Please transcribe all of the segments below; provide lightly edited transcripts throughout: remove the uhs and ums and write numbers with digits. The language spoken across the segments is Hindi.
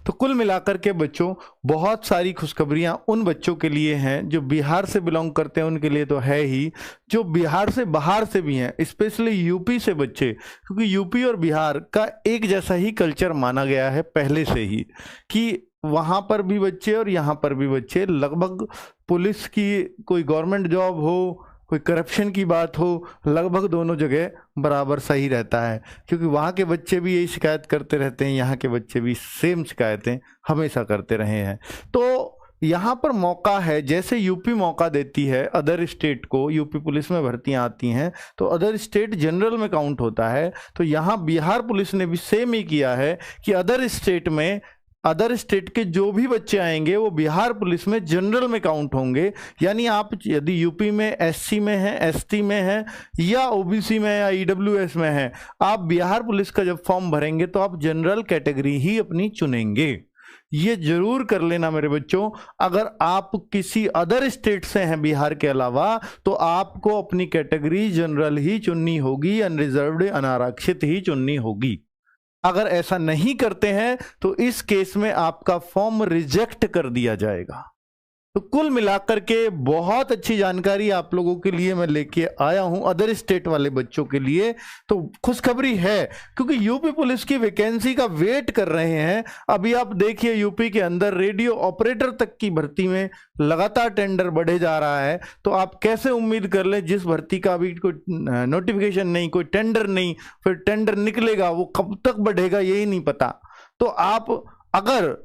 तो कुल मिलाकर के बच्चों बहुत सारी खुशखबरियां उन बच्चों के लिए हैं जो बिहार से बिलोंग करते हैं, उनके लिए तो है ही, जो बिहार से बाहर से भी हैं, स्पेशली यूपी से बच्चे, क्योंकि यूपी और बिहार का एक जैसा ही कल्चर माना गया है पहले से ही कि वहाँ पर भी बच्चे और यहाँ पर भी बच्चे, लगभग पुलिस की कोई गवर्नमेंट जॉब हो, कोई करप्शन की बात हो, लगभग दोनों जगह बराबर सही रहता है, क्योंकि वहाँ के बच्चे भी यही शिकायत करते रहते हैं, यहाँ के बच्चे भी सेम शिकायतें हमेशा करते रहे हैं। तो यहाँ पर मौका है, जैसे यूपी मौका देती है अदर स्टेट को, यूपी पुलिस में भर्तियाँ आती हैं तो अदर स्टेट जनरल में काउंट होता है, तो यहाँ बिहार पुलिस ने भी सेम ही किया है कि अदर स्टेट के जो भी बच्चे आएंगे वो बिहार पुलिस में जनरल में काउंट होंगे। यानी आप यदि यूपी में एससी में हैं, एसटी में हैं या ओबीसी में या ईडब्ल्यूएस में हैं, आप बिहार पुलिस का जब फॉर्म भरेंगे तो आप जनरल कैटेगरी ही अपनी चुनेंगे। ये जरूर कर लेना मेरे बच्चों। अगर आप किसी अदर स्टेट से हैं बिहार के अलावा तो आपको अपनी कैटेगरी जनरल ही चुननी होगी, अनरिजर्व्ड अनारक्षित ही चुननी होगी। अगर ऐसा नहीं करते हैं तो इस केस में आपका फॉर्म रिजेक्ट कर दिया जाएगा। तो कुल मिलाकर के बहुत अच्छी जानकारी आप लोगों के लिए मैं लेके आया हूं अदर स्टेट वाले बच्चों के लिए। तो खुशखबरी है, क्योंकि यूपी पुलिस की वैकेंसी का वेट कर रहे हैं। अभी आप देखिए यूपी के अंदर रेडियो ऑपरेटर तक की भर्ती में लगातार टेंडर बढ़े जा रहा है। तो आप कैसे उम्मीद कर लें, जिस भर्ती का अभी कोई नोटिफिकेशन नहीं, कोई टेंडर नहीं, फिर टेंडर निकलेगा वो कब तक बढ़ेगा यही नहीं पता। तो अगर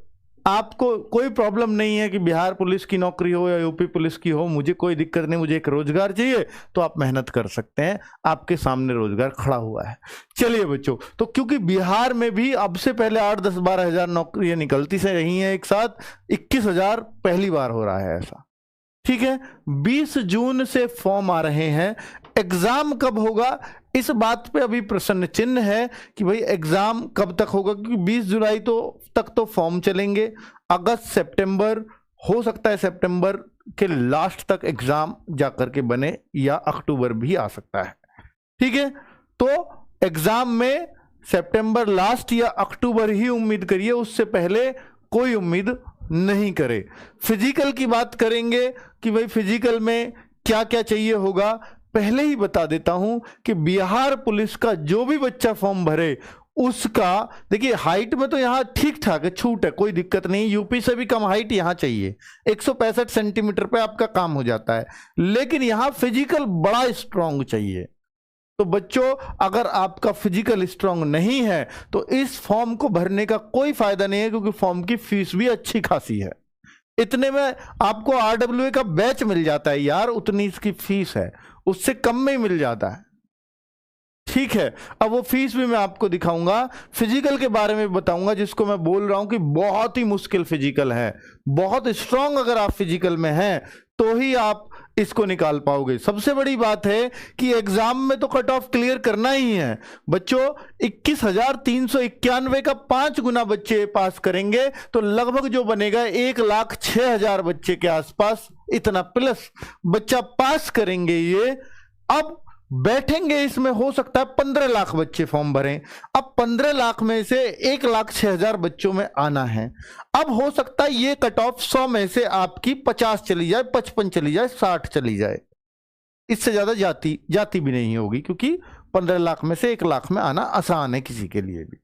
आपको कोई प्रॉब्लम नहीं है कि बिहार पुलिस की नौकरी हो या यूपी पुलिस की हो, मुझे कोई दिक्कत नहीं, मुझे एक रोजगार चाहिए, तो आप मेहनत कर सकते हैं, आपके सामने रोजगार खड़ा हुआ है। चलिए बच्चों, तो क्योंकि बिहार में भी अब से पहले 8, 10, 12 हजार नौकरियां निकलती से रही हैं एक साथ, 21,000 पहली बार हो रहा है ऐसा। ठीक है, 20 जून से फॉर्म आ रहे हैं। एग्जाम कब होगा इस बात पे अभी प्रश्न चिन्ह है कि भाई एग्जाम कब तक होगा, क्योंकि 20 जुलाई तक तो फॉर्म चलेंगे। अगस्त, सितंबर, हो सकता है सितंबर के लास्ट तक एग्जाम जाकर के बने, या अक्टूबर भी आ सकता है। ठीक है, तो एग्जाम में सितंबर लास्ट या अक्टूबर ही उम्मीद करिए, उससे पहले कोई उम्मीद नहीं करे। फिजिकल की बात करेंगे कि भाई फिजिकल में क्या क्या चाहिए होगा, पहले ही बता देता हूं कि बिहार पुलिस का जो भी बच्चा फॉर्म भरे उसका, देखिए हाइट में तो यहां ठीक ठाक है, छूट है, कोई दिक्कत नहीं। यूपी से भी कम हाइट यहां चाहिए, 165 सेंटीमीटर पे आपका काम हो जाता है, लेकिन यहां फिजिकल बड़ा स्ट्रांग चाहिए। तो बच्चों, अगर आपका फिजिकल स्ट्रांग नहीं है तो इस फॉर्म को भरने का कोई फायदा नहीं है, क्योंकि फॉर्म की फीस भी अच्छी खासी है। इतने में आपको आरडब्ल्यूए का बैच मिल जाता है यार, उतनी इसकी फीस है, उससे कम में ही मिल जाता है। ठीक है, अब वो फीस भी मैं आपको दिखाऊंगा। फिजिकल के बारे में बताऊंगा, जिसको मैं बोल रहा हूं कि बहुत ही मुश्किल फिजिकल है, बहुत स्ट्रांग अगर आप फिजिकल में हैं तो ही आप इसको निकाल पाओगे। सबसे बड़ी बात है कि एग्जाम में तो कट ऑफ क्लियर करना ही है बच्चों। 21,391 का 5 गुना बच्चे पास करेंगे तो लगभग जो बनेगा 1,06,000 बच्चे के आसपास, इतना प्लस बच्चा पास करेंगे ये। अब बैठेंगे इसमें, हो सकता है 15 लाख बच्चे फॉर्म भरें। अब 15 लाख में से 1,06,000 बच्चों में आना है। अब हो सकता है ये कट ऑफ 100 में से आपकी 50 चली जाए, 55 चली जाए, 60 चली जाए, इससे ज्यादा जाती भी नहीं होगी, क्योंकि 15 लाख में से 1 लाख में आना आसान है किसी के लिए भी।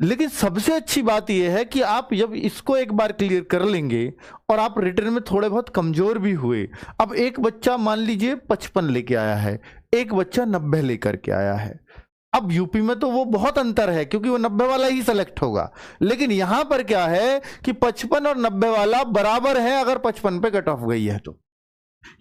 लेकिन सबसे अच्छी बात यह है कि आप जब इसको एक बार क्लियर कर लेंगे और आप रिटर्न में थोड़े बहुत कमजोर भी हुए, अब एक बच्चा मान लीजिए 55 लेके आया है, एक बच्चा 90 लेकर के आया है। अब यूपी में तो वो बहुत अंतर है, क्योंकि वो 90 वाला ही सेलेक्ट होगा, लेकिन यहां पर क्या है कि 55 और 90 वाला बराबर है, अगर 55 पे कट ऑफ गई है तो।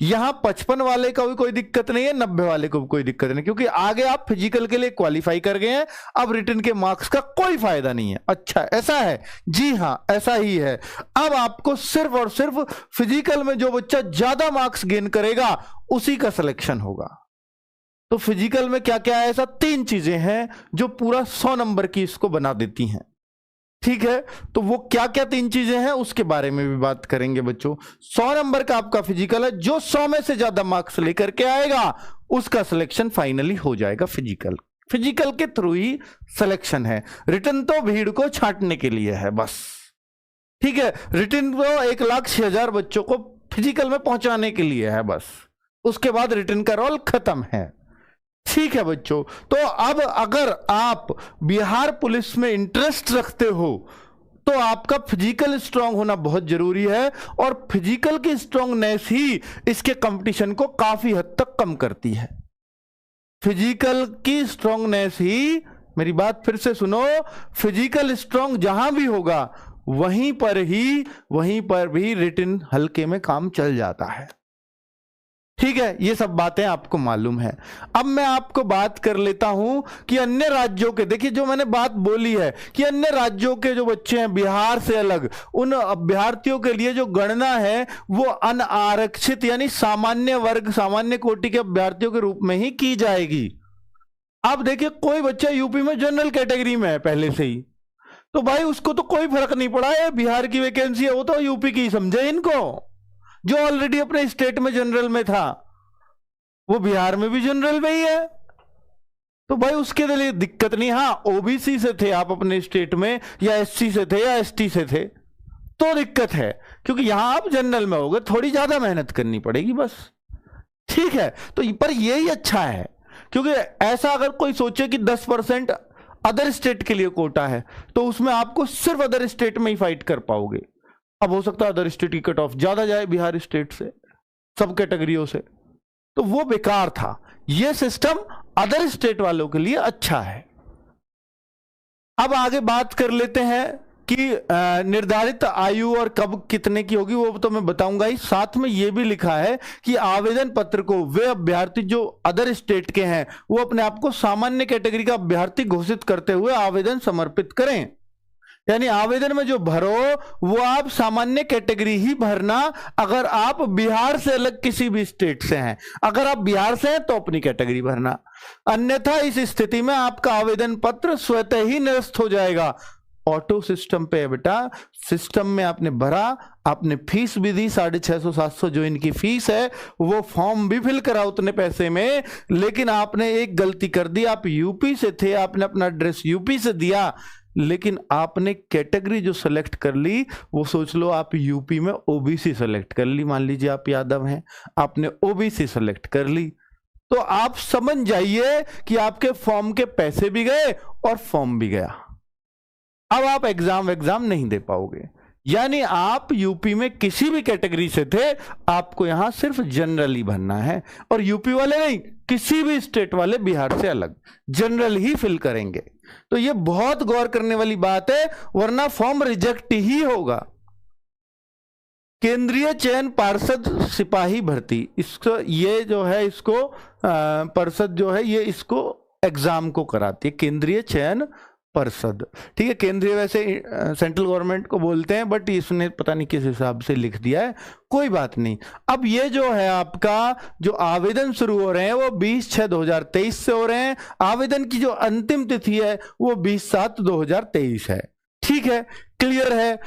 यहां 55 वाले का भी कोई दिक्कत नहीं है, 90 वाले को भी कोई दिक्कत नहीं, क्योंकि आगे आप फिजिकल के लिए क्वालिफाई कर गए हैं। अब रिटर्न के मार्क्स का कोई फायदा नहीं है। अच्छा, ऐसा है? जी हां, ऐसा ही है। अब आपको सिर्फ और सिर्फ फिजिकल में जो बच्चा ज्यादा मार्क्स गेन करेगा उसी का सिलेक्शन होगा। तो फिजिकल में क्या क्या है, ऐसा 3 चीजें हैं जो पूरा 100 नंबर की इसको बना देती हैं। ठीक है, तो वो क्या क्या 3 चीजें हैं उसके बारे में भी बात करेंगे बच्चों। 100 नंबर का आपका फिजिकल है, जो 100 में से ज्यादा मार्क्स लेकर के आएगा उसका सिलेक्शन फाइनली हो जाएगा। फिजिकल के थ्रू ही सिलेक्शन है, रिटर्न तो भीड़ को छांटने के लिए है बस। ठीक है, रिटन तो 1,06,000 बच्चों को फिजिकल में पहुंचाने के लिए है बस, उसके बाद रिटन का रोल खत्म है। ठीक है बच्चों, तो अब अगर आप बिहार पुलिस में इंटरेस्ट रखते हो तो आपका फिजिकल स्ट्रांग होना बहुत जरूरी है, और फिजिकल की स्ट्रांगनेस ही इसके कंपटीशन को काफी हद तक कम करती है। फिजिकल की स्ट्रांगनेस ही, मेरी बात फिर से सुनो, फिजिकल स्ट्रांग जहां भी होगा वहीं पर भी रिटन हल्के में काम चल जाता है। ठीक है, ये सब बातें आपको मालूम है। अब मैं आपको बात कर लेता हूं कि अन्य राज्यों के, देखिए जो मैंने बात बोली है कि अन्य राज्यों के जो बच्चे हैं बिहार से अलग, उन अभ्यर्थियों के लिए जो गणना है वो अनारक्षित यानी सामान्य वर्ग, सामान्य कोटि के अभ्यर्थियों के रूप में ही की जाएगी। अब देखिए कोई बच्चा यूपी में जनरल कैटेगरी में है पहले से ही, तो भाई उसको तो कोई फर्क नहीं पड़ा है, बिहार की वैकेंसी है वो तो यूपी की समझे इनको। जो ऑलरेडी अपने स्टेट में जनरल में था वो बिहार में भी जनरल में ही है, तो भाई उसके लिए दिक्कत नहीं। हाँ, ओबीसी से थे आप अपने स्टेट में, या एससी से थे या एसटी से थे तो दिक्कत है, क्योंकि यहां आप जनरल में होगे, थोड़ी ज्यादा मेहनत करनी पड़ेगी बस। ठीक है, तो पर यही अच्छा है, क्योंकि ऐसा अगर कोई सोचे कि 10% अदर स्टेट के लिए कोटा है तो उसमें आपको सिर्फ अदर स्टेट में ही फाइट कर पाओगे। अब हो सकता है अदर स्टेट की कट ऑफ ज्यादा जाए बिहार स्टेट से, सब कैटेगरियों से, तो वो बेकार था। यह सिस्टम अदर स्टेट वालों के लिए अच्छा है। अब आगे बात कर लेते हैं कि निर्धारित आयु और कब कितने की होगी वो तो मैं बताऊंगा ही। साथ में यह भी लिखा है कि आवेदन पत्र को वे अभ्यर्थी जो अदर स्टेट के हैं वो अपने आप को सामान्य कैटेगरी का अभ्यर्थी घोषित करते हुए आवेदन समर्पित करें। यानी आवेदन में जो भरो वो आप सामान्य कैटेगरी ही भरना, अगर आप बिहार से अलग किसी भी स्टेट से हैं। अगर आप बिहार से हैं तो अपनी कैटेगरी भरना, अन्यथा इस स्थिति में आपका आवेदन पत्र स्वतः ही निरस्त हो जाएगा। ऑटो सिस्टम पे है बेटा, सिस्टम में आपने भरा, आपने फीस भी दी 650-700 जो इनकी फीस है, वो फॉर्म भी फिल करा उतने पैसे में, लेकिन आपने एक गलती कर दी। आप यूपी से थे, आपने अपना एड्रेस यूपी से दिया, लेकिन आपने कैटेगरी जो सेलेक्ट कर ली वो सोच लो आप यूपी में ओबीसी सेलेक्ट कर ली। मान लीजिए आप यादव हैं, आपने ओबीसी सेलेक्ट कर ली, तो आप समझ जाइए कि आपके फॉर्म के पैसे भी गए और फॉर्म भी गया। अब आप एग्जाम नहीं दे पाओगे। यानी आप यूपी में किसी भी कैटेगरी से थे, आपको यहां सिर्फ जनरल ही भरना है, और यूपी वाले नहीं, किसी भी स्टेट वाले बिहार से अलग जनरल ही फिल करेंगे। तो ये बहुत गौर करने वाली बात है, वरना फॉर्म रिजेक्ट ही होगा। केंद्रीय चयन पार्षद सिपाही भर्ती, इसको ये जो है इसको पार्षद जो है ये इसको एग्जाम को कराती है, केंद्रीय चयन परिषद। ठीक है, केंद्रीय वैसे सेंट्रल गवर्नमेंट को बोलते हैं, बट इसने पता नहीं किस हिसाब से लिख दिया है, कोई बात नहीं। अब ये जो है आपका जो आवेदन शुरू हो रहे हैं वो 20/6/2023 से हो रहे हैं। आवेदन की जो अंतिम तिथि है वो 20/7/2023 है। ठीक है, क्लियर है।